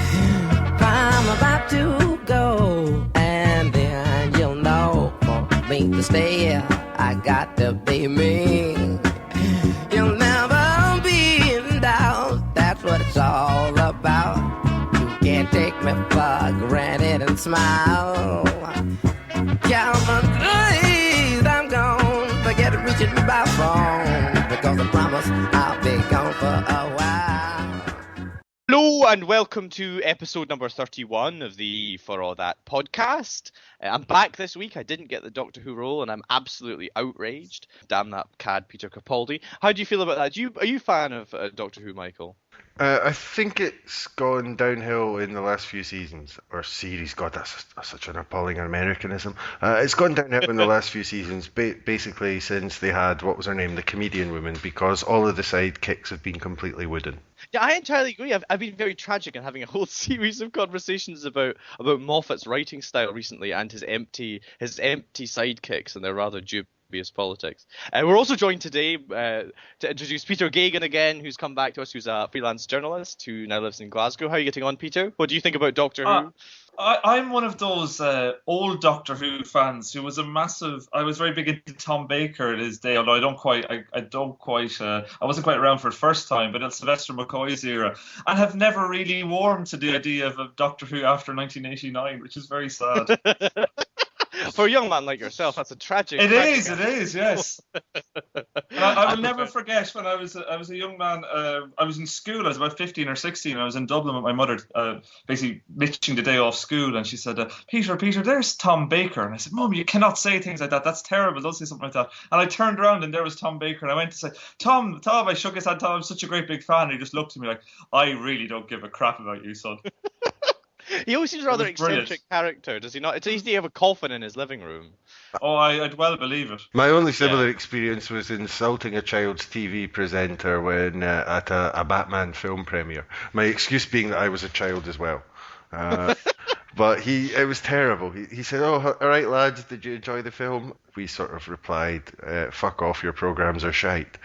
I'm about to go, and then you'll know for me to stay. I got to be me. You'll never be in doubt. That's what it's all about. You can't take me for granted and smile. Count my days, I'm gone. Forget reaching my phone, because I promise I'll be gone for a while. Hello and welcome to episode number 31 of the For All That podcast. I'm back this week. I didn't get the Doctor Who role and I'm absolutely outraged. Damn that cad Peter Capaldi. How do you feel about that? Are you a fan of Doctor Who, Michael? I think it's gone downhill in the last few seasons, or series. God, that's such an appalling Americanism. It's gone downhill in the last few seasons, basically since they had, what was her name, the comedian woman, because all of the sidekicks have been completely wooden. Yeah, I entirely agree. I've been very tragic in having a whole series of conversations about Moffat's writing style recently and his empty sidekicks and their rather dubious politics. We're also joined today to introduce Peter Geoghegan again, who's come back to us, who's a freelance journalist who now lives in Glasgow. How are you getting on, Peter? What do you think about Doctor Who? I'm one of those old Doctor Who fans who was I was very big into Tom Baker in his day, although I wasn't quite around for the first time, but in Sylvester McCoy's era, and have never really warmed to the idea of a Doctor Who after 1989, which is very sad. For a young man like yourself, that's a tragic. It is, yes. I will never forget when I was a young man. I was in school. I was about 15 or 16. I was in Dublin with my mother, basically ditching the day off school, and she said, Peter, there's Tom Baker. And I said, Mum, you cannot say things like that. That's terrible. Don't say something like that. And I turned around and there was Tom Baker, and I went to say, Tom. I shook his hand. Tom, I'm such a great big fan. And he just looked at me like, I really don't give a crap about you, son. He always seems a rather eccentric character, does he not? It's easy to have a coffin in his living room. Oh, I'd well believe it. My only similar experience was insulting a child's TV presenter when at a Batman film premiere. My excuse being that I was a child as well. But it was terrible. He said, "Oh, all right, lads, did you enjoy the film?" We sort of replied, "Fuck off, your programs are shite."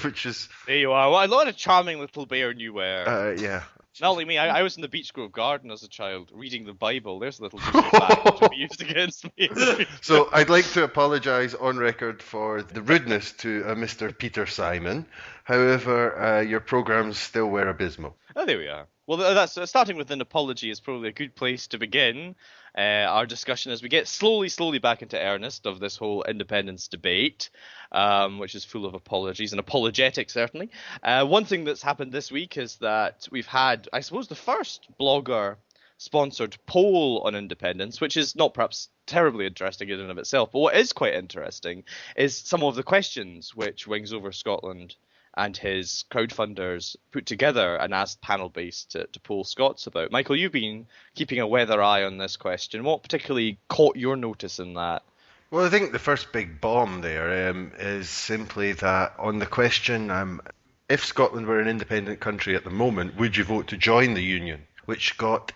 Which is... There you are. Well, a lot of charming little bear you were. Yeah. Not only me, I was in the Beech Grove Garden as a child, reading the Bible. There's a little fact which will be used against me. So I'd like to apologise on record for the rudeness to Mr. Peter Simon. However, your programmes still were abysmal. Oh, there we are. Well, that's starting with an apology is probably a good place to begin our discussion as we get slowly back into earnest of this whole independence debate, which is full of apologies and apologetics, certainly. One thing that's happened this week is that we've had, I suppose, the first blogger-sponsored poll on independence, which is not perhaps terribly interesting in and of itself, but what is quite interesting is some of the questions which Wings Over Scotland and his crowdfunders put together and asked Panelbase to poll Scots about. Michael, you've been keeping a weather eye on this question. What particularly caught your notice in that? Well, I think the first big bomb there is simply that on the question, if Scotland were an independent country at the moment, would you vote to join the Union? Which got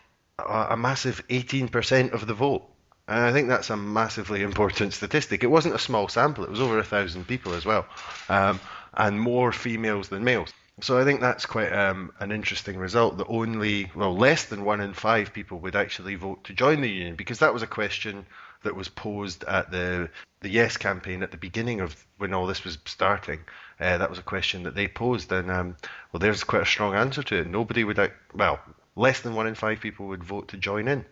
a massive 18% of the vote. And I think that's a massively important statistic. It wasn't a small sample. It was over 1,000 people as well. And more females than males. So I think that's quite an interesting result, that less than 1 in 5 people would actually vote to join the Union, because that was a question that was posed at the Yes campaign at the beginning of when all this was starting. That was a question that they posed, and there's quite a strong answer to it. Less than 1 in 5 people would vote to join in.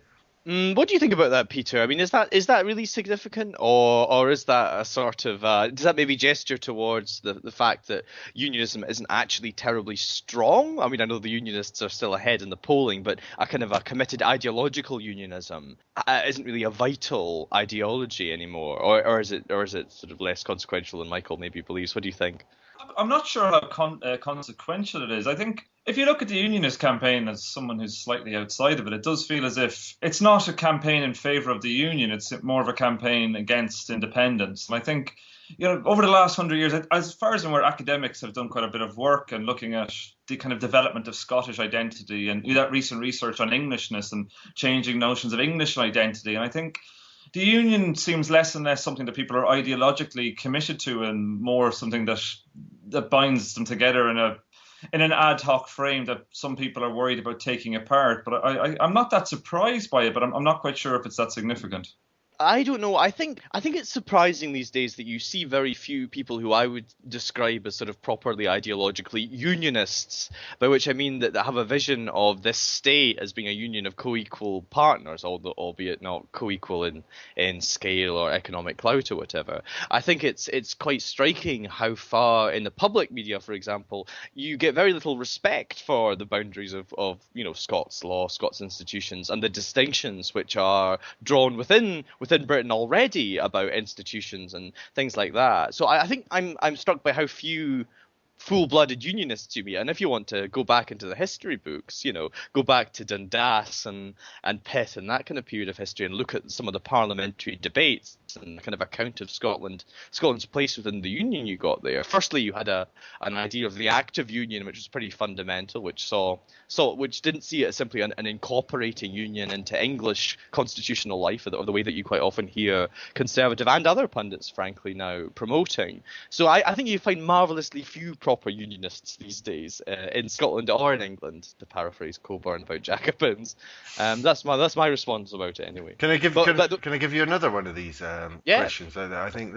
What do you think about that, Peter? I mean, is that really significant, or is that a sort of does that maybe gesture towards the fact that unionism isn't actually terribly strong? I mean, I know the unionists are still ahead in the polling, but a kind of a committed ideological unionism isn't really a vital ideology anymore, or is it sort of less consequential than Michael maybe believes? What do you think? I'm not sure how consequential it is. I think if you look at the unionist campaign as someone who's slightly outside of it, it does feel as if it's not a campaign in favour of the union. It's more of a campaign against independence. And I think, over the last 100 years, as far as I'm aware, academics have done quite a bit of work and looking at the kind of development of Scottish identity and that recent research on Englishness and changing notions of English identity. And I think the union seems less and less something that people are ideologically committed to, and more something that binds them together in in an ad hoc frame that some people are worried about taking apart. But I'm not that surprised by it, but I'm not quite sure if it's that significant. I don't know. I think it's surprising these days that you see very few people who I would describe as sort of properly ideologically unionists, by which I mean that have a vision of this state as being a union of co-equal partners, albeit not co-equal in scale or economic clout or whatever. I think it's quite striking how far in the public media, for example, you get very little respect for the boundaries of Scots law, Scots institutions, and the distinctions which are drawn within Britain already about institutions and things like that. So I think I'm struck by how few full-blooded unionists you meet. And if you want to go back into the history books, go back to Dundas and Pitt and that kind of period of history and look at some of the parliamentary debates and the kind of account of Scotland's place within the union you got there. Firstly, you had an idea of the Act of Union, which was pretty fundamental, which didn't see it as simply an incorporating union into English constitutional life, or the way that you quite often hear Conservative and other pundits, frankly, now promoting. So I think you find marvellously few proper unionists these days in Scotland or in England, to paraphrase Coburn about Jacobins. That's my response about it anyway. Can I give you another one of these questions? I think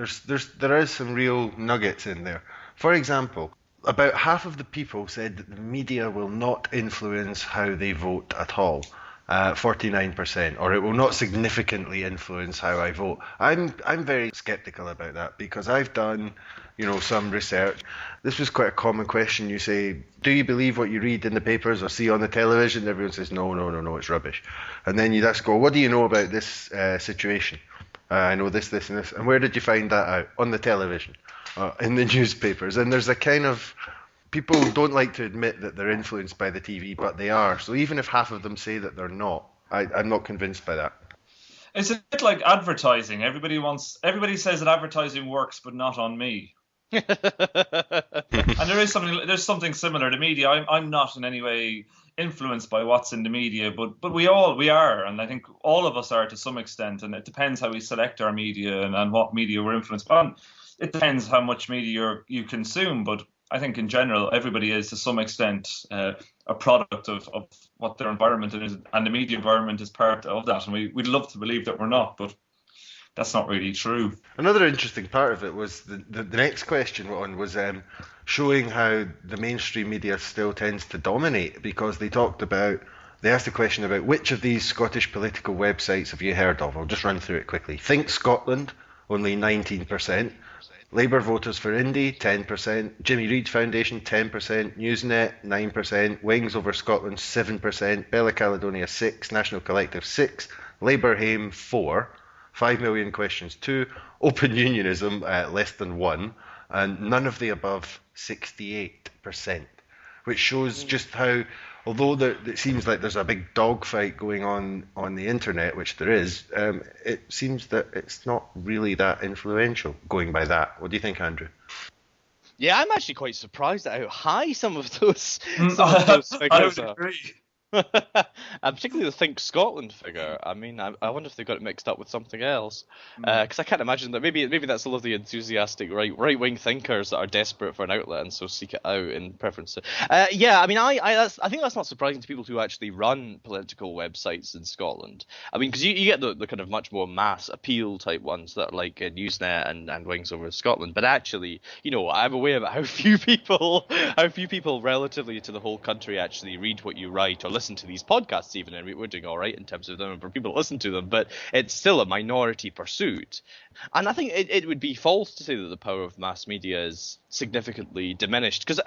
there is some real nuggets in there. For example, about half of the people said that the media will not influence how they vote at all. 49%, or it will not significantly influence how I vote. I'm very skeptical about that, because I've done some research. This was quite a common question. You say, do you believe what you read in the papers or see on the television? Everyone says, no, it's rubbish. And then you just go, what do you know about this situation? I know this, and this. And where did you find that out? On the television, in the newspapers. And there's a kind of... People don't like to admit that they're influenced by the TV, but they are. So even if half of them say that they're not, I'm not convinced by that. It's a bit like advertising. Everybody says that advertising works, but not on me. And there's something similar to media. I'm not in any way influenced by what's in the media, but we are, and I think all of us are to some extent. And it depends how we select our media and what media we're influenced by. And it depends how much media you consume, but I think in general, everybody is to some extent a product of what their environment is, and the media environment is part of that. And we'd love to believe that we're not, but that's not really true. Another interesting part of it was the next question was showing how the mainstream media still tends to dominate, because they asked a question about which of these Scottish political websites have you heard of. I'll just run through it quickly. Think Scotland, only 19%. Labour Voters for Indy, 10%. Jimmy Reid Foundation, 10%. Newsnet, 9%. Wings Over Scotland, 7%. Bella Caledonia, 6%. National Collective, 6%. Labour Haim, 4%. 5 Million Questions, 2%. Open Unionism, less than 1%. And none of the above, 68%. Which shows just how, although it seems like there's a big dogfight going on the internet, which there is, it seems that it's not really that influential, going by that. What do you think, Andrew? Yeah, I'm actually quite surprised at how high some of those figures I would agree. And particularly the Think Scotland figure. I mean, I wonder if they got it mixed up with something else, because I can't imagine that. Maybe that's all of the enthusiastic right-wing thinkers that are desperate for an outlet and so seek it out in preference. Yeah, I mean, I think that's not surprising to people who actually run political websites in Scotland. I mean, because you get the kind of much more mass appeal type ones that are like Newsnet and Wings Over Scotland. But actually, I'm aware about how few people relatively to the whole country actually read what you write or listen to these podcasts even, and we're doing all right in terms of the number of people that listen to them, but it's still a minority pursuit. And I think it would be false to say that the power of mass media is significantly diminished because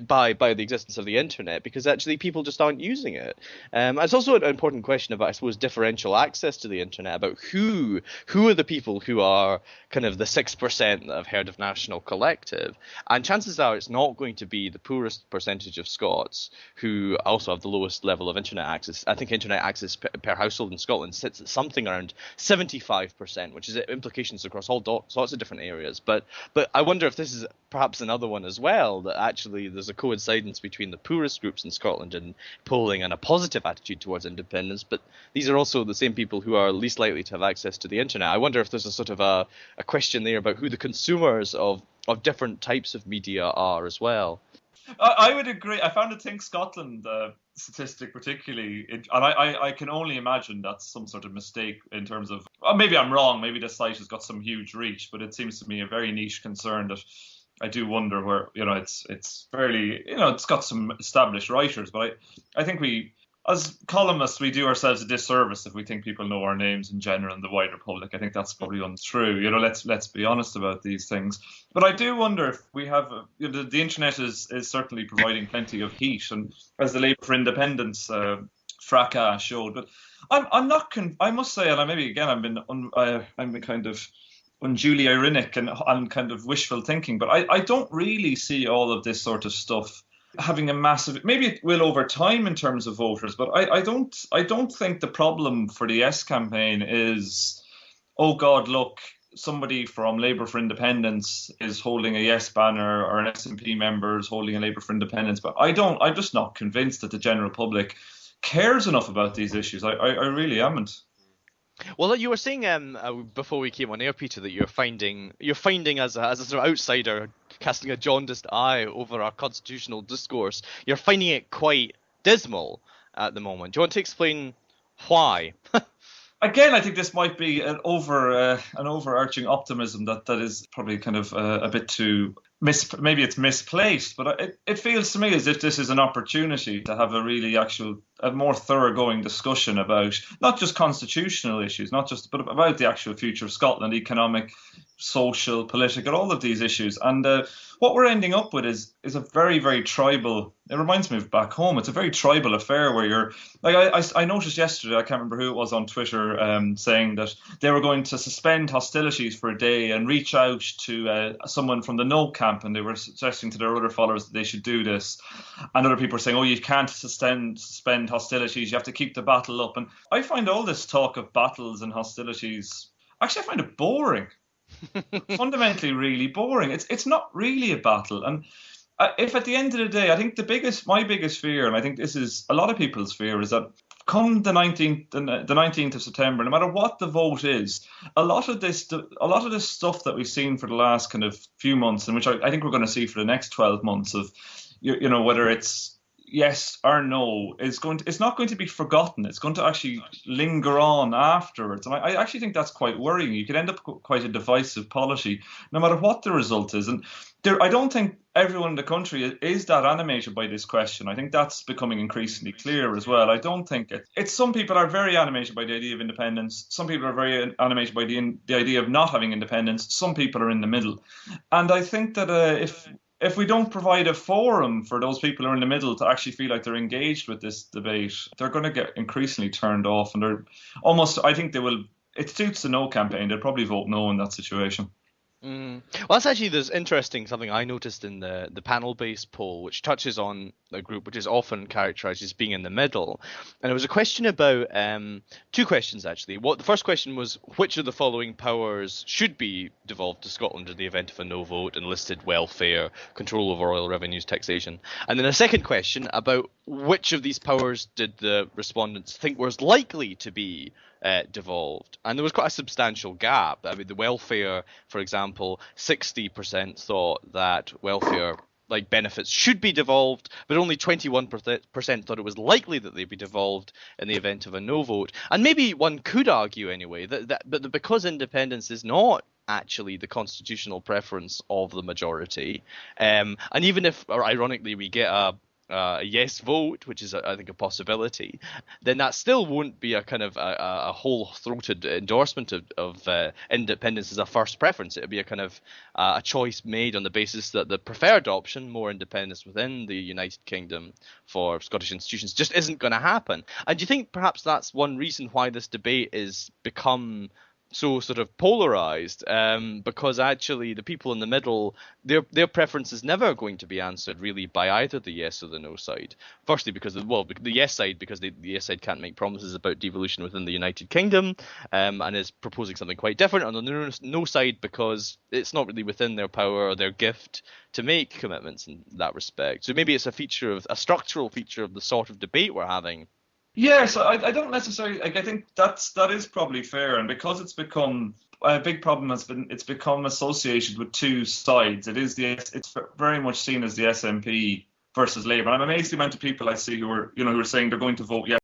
by the existence of the internet, because actually people just aren't using it. It's also an important question about, I suppose, differential access to the internet, about who are the people who are kind of the 6% that have heard of National Collective. And chances are it's not going to be the poorest percentage of Scots who also have the lowest level of internet access. I think internet access per household in Scotland sits at something around 75%, which is implications across all sorts of different areas. But I wonder if this is perhaps another one as well, that actually there's a coincidence between the poorest groups in Scotland and polling and a positive attitude towards independence, but these are also the same people who are least likely to have access to the internet. I wonder if there's a sort of a question there about who the consumers of different types of media are as well. I would agree. I found the Think Scotland statistic particularly, and I can only imagine that's some sort of mistake in terms of, maybe I'm wrong, maybe the site has got some huge reach, but it seems to me a very niche concern that I do wonder where, it's fairly, it's got some established writers, but I think we, as columnists, we do ourselves a disservice if we think people know our names in general and the wider public. I think that's probably untrue. Let's be honest about these things. But I do wonder if we have, the internet is certainly providing plenty of heat, and as the Labour for Independence fracas showed. But I'm not. I must say, and maybe again, I'm been kind of unduly ironic and kind of wishful thinking. But I don't really see all of this sort of stuff having a massive, maybe it will over time in terms of voters, but I don't think the problem for the Yes campaign is, oh God, look, somebody from Labour for Independence is holding a Yes banner, or an SNP member is holding a Labour for Independence. But I'm just not convinced that the general public cares enough about these issues. I really amn't. Well, you were saying before we came on air, Peter, that you're finding as a sort of outsider casting a jaundiced eye over our constitutional discourse, you're finding it quite dismal at the moment. Do you want to explain why? Again, I think this might be an overarching optimism that is probably kind of a bit too maybe it's misplaced, but it feels to me as if this is an opportunity to have a more thoroughgoing discussion about not just constitutional issues, but about the actual future of Scotland, economic, social, political, all of these issues. And what we're ending up with is a very, very tribal. It reminds me of back home. It's a very tribal affair where you're like, I noticed yesterday, I can't remember who it was on Twitter, saying that they were going to suspend hostilities for a day and reach out to someone from the No camp, and they were suggesting to their other followers that they should do this. And other people were saying, oh, you can't suspend hostilities, you have to keep the battle up. And I find all this talk of battles and hostilities, actually I find it boring. Fundamentally really boring. It's not really a battle. And if at the end of the day, I think my biggest fear, and I think this is a lot of people's fear, is that come the 19th of September, no matter what the vote is, a lot of this stuff that we've seen for the last kind of few months, and which I think we're going to see for the next 12 months, of whether it's yes or no, it's not going to be forgotten. It's going to actually linger on afterwards. And I actually think that's quite worrying. You could end up quite a divisive polity, no matter what the result is. And I don't think everyone in the country is that animated by this question. I think that's becoming increasingly clear as well. I don't think it's some people are very animated by the idea of independence. Some people are very animated by the idea of not having independence. Some people are in the middle. And I think that if we don't provide a forum for those people who are in the middle to actually feel like they're engaged with this debate, they're going to get increasingly turned off, and it suits the No campaign. They'll probably vote no in that situation. Well, that's actually, there's interesting something I noticed in the Panelbase poll, which touches on a group which is often characterised as being in the middle. And it was a question about two questions actually. The first question was, which of the following powers should be devolved to Scotland in the event of a no vote? Enlisted, welfare, control over oil revenues, taxation. And then a second question about which of these powers did the respondents think was likely to be devolved. And there was quite a substantial gap. I mean, the welfare, for example, 60% thought that welfare benefits should be devolved, but only 21% thought it was likely that they'd be devolved in the event of a no vote. And maybe one could argue anyway that because independence is not actually the constitutional preference of the majority, and even if, or ironically, we get a yes vote, which is I think a possibility, then that still won't be a kind of a whole-throated endorsement of independence as a first preference. It would be a kind of a choice made on the basis that the preferred option, more independence within the United Kingdom for Scottish institutions, just isn't going to happen. And do you think perhaps that's one reason why this debate is become so sort of polarized, because actually the people in the middle, their preference is never going to be answered really by either the yes or the no side. Firstly, because the yes side, because the yes side can't make promises about devolution within the United Kingdom, and is proposing something quite different. On the no side, because it's not really within their power or their gift to make commitments in that respect. So maybe it's a structural feature of the sort of debate we're having. Yes, I don't necessarily. I think that is probably fair, and because it's become a big problem, it's become associated with two sides. It's very much seen as the SNP versus Labour. And I'm amazed the amount of people I see who are saying they're going to vote yes